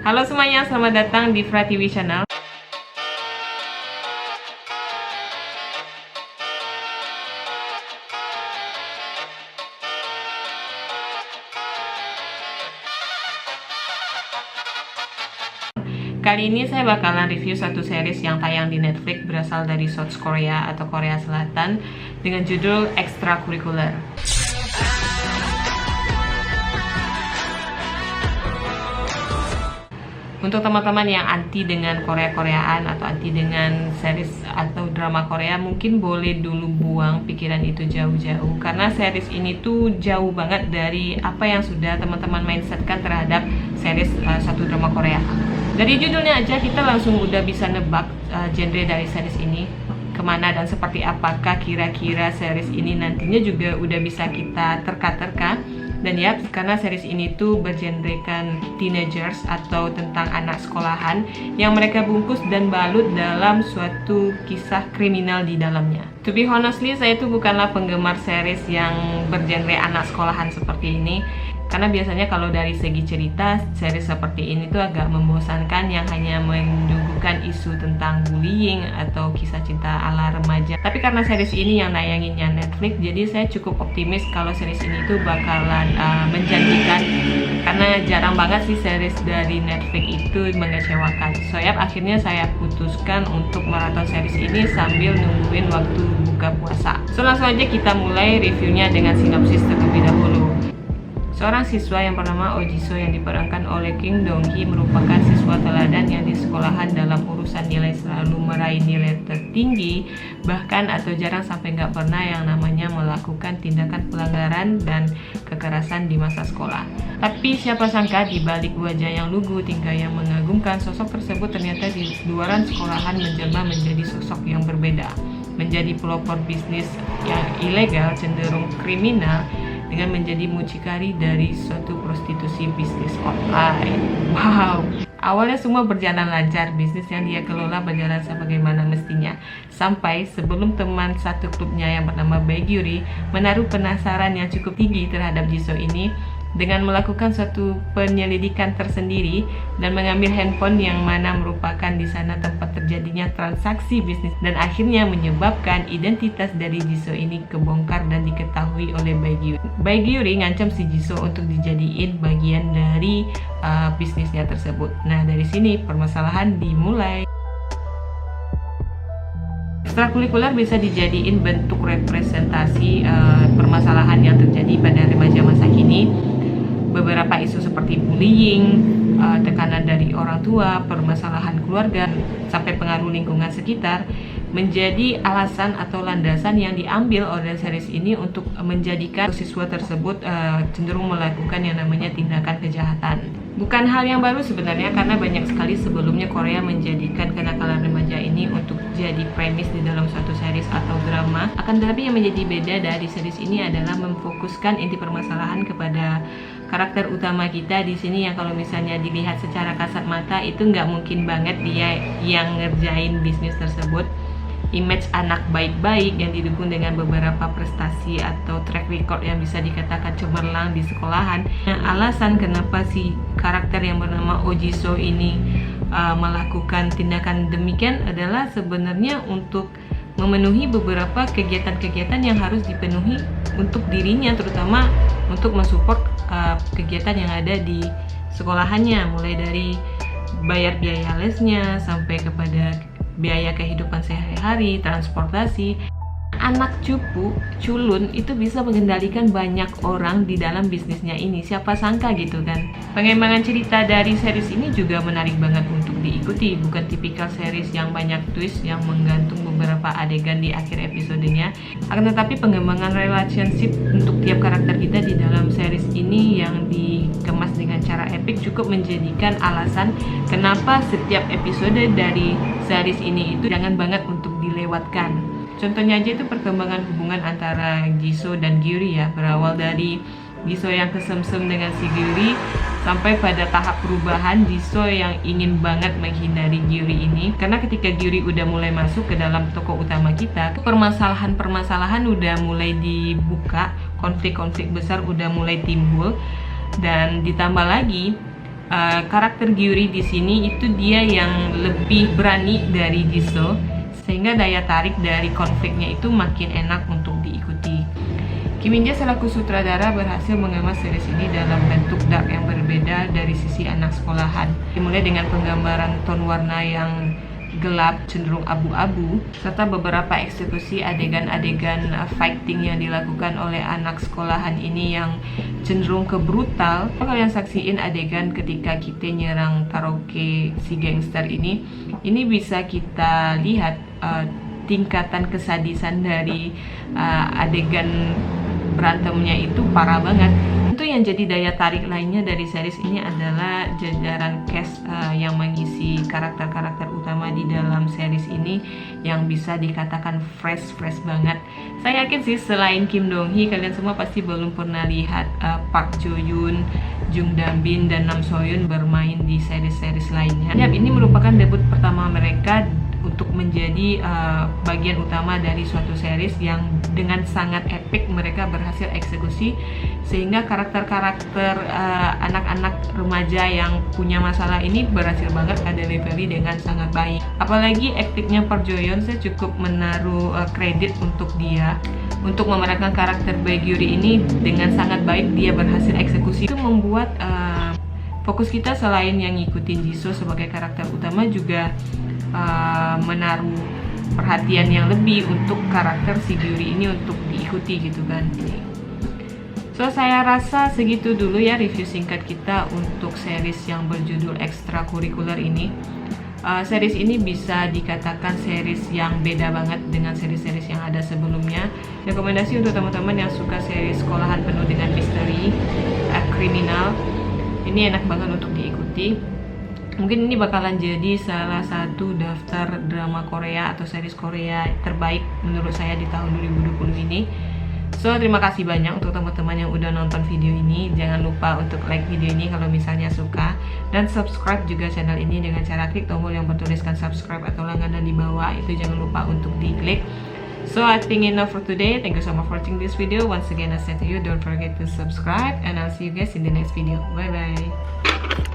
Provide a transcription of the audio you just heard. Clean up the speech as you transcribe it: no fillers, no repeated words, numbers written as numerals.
Halo semuanya, selamat datang di Fra TV Channel. Kali ini saya bakalan review satu series yang tayang di Netflix berasal dari South Korea atau Korea Selatan dengan judul Extracurricular. Untuk teman-teman yang anti dengan Korea-Koreaan atau anti dengan series atau drama Korea, mungkin boleh dulu buang pikiran itu jauh-jauh, karena series ini tuh jauh banget dari apa yang sudah teman-teman mindsetkan terhadap series satu drama Korea. Dari judulnya aja kita langsung udah bisa nebak genre dari series ini kemana dan seperti apakah kira-kira series ini nantinya juga udah bisa kita terka-terka. Dan ya, karena series ini tuh bergenrekan teenagers atau tentang anak sekolahan yang mereka bungkus dan balut dalam suatu kisah kriminal di dalamnya. To be honestly, saya tuh bukanlah penggemar series yang bergenre anak sekolahan seperti ini, karena biasanya kalau dari segi cerita, series seperti ini tuh agak membosankan yang hanya menyuguhkan isu tentang bullying atau kisah cinta ala remaja. Tapi karena series ini yang nayanginnya Netflix, jadi saya cukup optimis kalau series ini tuh bakalan menjanjikan, karena jarang banget sih series dari Netflix itu mengecewakan. So ya, akhirnya saya putuskan untuk maraton series ini sambil nungguin waktu buka puasa. So langsung aja kita mulai reviewnya dengan sinopsis terlebih dahulu. Seorang siswa yang bernama Oh Ji-soo yang diperankan oleh Kim Dong-hee merupakan siswa teladan yang di sekolahan dalam urusan nilai selalu meraih nilai tertinggi, bahkan atau jarang sampai nggak pernah yang namanya melakukan tindakan pelanggaran dan kekerasan di masa sekolah. Tapi siapa sangka di balik wajah yang lugu, tingkah yang mengagumkan, sosok tersebut ternyata di luaran sekolahan menjelma menjadi sosok yang berbeda, menjadi pelopor bisnis yang ilegal, cenderung kriminal, dengan menjadi mucikari dari suatu prostitusi bisnis online. Wow, awalnya semua berjalan lancar, bisnis yang dia kelola berjalan sebagaimana mestinya. Sampai sebelum teman satu klubnya yang bernama Bae Gyuri menaruh penasaran yang cukup tinggi terhadap Ji-soo ini dengan melakukan suatu penyelidikan tersendiri dan mengambil handphone yang mana merupakan di sana tempat terjadinya transaksi bisnis, dan akhirnya menyebabkan identitas dari Ji-soo ini kebongkar dan diketahui oleh Bae Gyuri. Bae Gyuri ngancam si Ji-soo untuk dijadiin bagian dari bisnisnya tersebut. Nah, dari sini permasalahan dimulai. Ekstrakurikuler bisa dijadiin bentuk representasi permasalahan yang terjadi pada remaja masa kini. Beberapa isu seperti bullying, tekanan dari orang tua, permasalahan keluarga, sampai pengaruh lingkungan sekitar menjadi alasan atau landasan yang diambil oleh series ini untuk menjadikan siswa tersebut cenderung melakukan yang namanya tindakan kejahatan. Bukan hal yang baru sebenarnya, karena banyak sekali sebelumnya Korea menjadikan kenakalan remaja ini untuk jadi premis di dalam suatu series atau drama. Akan tetapi yang menjadi beda dari series ini adalah memfokuskan inti permasalahan kepada karakter utama kita di sini, yang kalau misalnya dilihat secara kasat mata itu nggak mungkin banget dia yang ngerjain bisnis tersebut. Image anak baik-baik yang didukung dengan beberapa prestasi atau track record yang bisa dikatakan cemerlang di sekolahan. Nah, alasan kenapa si karakter yang bernama Oh Ji-soo ini melakukan tindakan demikian adalah sebenarnya untuk memenuhi beberapa kegiatan-kegiatan yang harus dipenuhi untuk dirinya, terutama untuk mensupport kegiatan yang ada di sekolahannya, mulai dari bayar biaya lesnya sampai kepada biaya kehidupan sehari-hari, transportasi. Anak cupu, culun itu bisa mengendalikan banyak orang di dalam bisnisnya ini. Siapa sangka gitu kan. Pengembangan cerita dari series ini juga menarik banget untuk diikuti. Bukan tipikal series yang banyak twist yang menggantung beberapa adegan di akhir episodenya. Akan tetapi pengembangan relationship untuk tiap karakter kita di dalam series ini yang dikemas dengan cara epik cukup menjadikan alasan kenapa setiap episode dari series ini itu jangan banget untuk dilewatkan. Contohnya aja itu perkembangan hubungan antara Ji-soo dan Gyuri ya, berawal dari Ji-soo yang kesemsem dengan si Gyuri sampai pada tahap perubahan Ji-soo yang ingin banget menghindari Gyuri ini. Karena ketika Gyuri udah mulai masuk ke dalam tokoh utama kita, permasalahan udah mulai dibuka, konflik-konflik besar udah mulai timbul, dan ditambah lagi karakter Gyuri di sini itu dia yang lebih berani dari Jisoo, sehingga daya tarik dari konfliknya itu makin enak untuk diikuti. Kim In Jae selaku sutradara berhasil mengemas series ini dalam bentuk dark yang berbeda dari sisi anak sekolahan. Dimulai dengan penggambaran tone warna yang gelap cenderung abu-abu, serta beberapa eksekusi adegan-adegan fighting yang dilakukan oleh anak sekolahan ini yang cenderung ke brutal. Kalian saksiin adegan ketika kita nyerang karaoke si gangster ini bisa kita lihat tingkatan kesadisan dari adegan berantemnya itu parah banget. Tentu yang jadi daya tarik lainnya dari series ini adalah jajaran cast yang mengisi karakter-karakter utama di dalam series ini yang bisa dikatakan fresh banget. Saya yakin sih selain Kim Dong Hee, kalian semua pasti belum pernah lihat Park Jo Yoon, Jung Dan Bin, dan Nam So Yoon bermain di series-series lainnya. Ya, ini merupakan debut pertama mereka untuk menjadi bagian utama dari suatu series yang dengan sangat epic mereka berhasil eksekusi, sehingga karakter-karakter anak-anak remaja yang punya masalah ini berhasil banget delivery dengan sangat baik. Apalagi aktingnya Park Jo Yoon, saya cukup menaruh kredit untuk dia untuk memerankan karakter Bae Gyuri ini dengan sangat baik. Dia berhasil eksekusi, itu membuat fokus kita selain yang ngikutin Jisoo sebagai karakter utama juga menaruh perhatian yang lebih untuk karakter si Gyuri ini untuk diikuti gitu kan. So saya rasa segitu dulu ya review singkat kita untuk series yang berjudul Ekstrakurikuler ini. Series ini bisa dikatakan series yang beda banget dengan series-series yang ada sebelumnya. Rekomendasi untuk teman-teman yang suka series sekolahan penuh dengan misteri, kriminal. Ini enak banget untuk diikuti. Mungkin ini bakalan jadi salah satu daftar drama Korea atau series Korea terbaik menurut saya di tahun 2020 ini. So, terima kasih banyak untuk teman-teman yang udah nonton video ini. Jangan lupa untuk like video ini kalau misalnya suka, dan subscribe juga channel ini dengan cara klik tombol yang bertuliskan subscribe atau langganan di bawah. Itu jangan lupa untuk diklik. So, I think enough for today. Thank you so much for watching this video. Once again, I say to you, don't forget to subscribe, and I'll see you guys in the next video. Bye bye.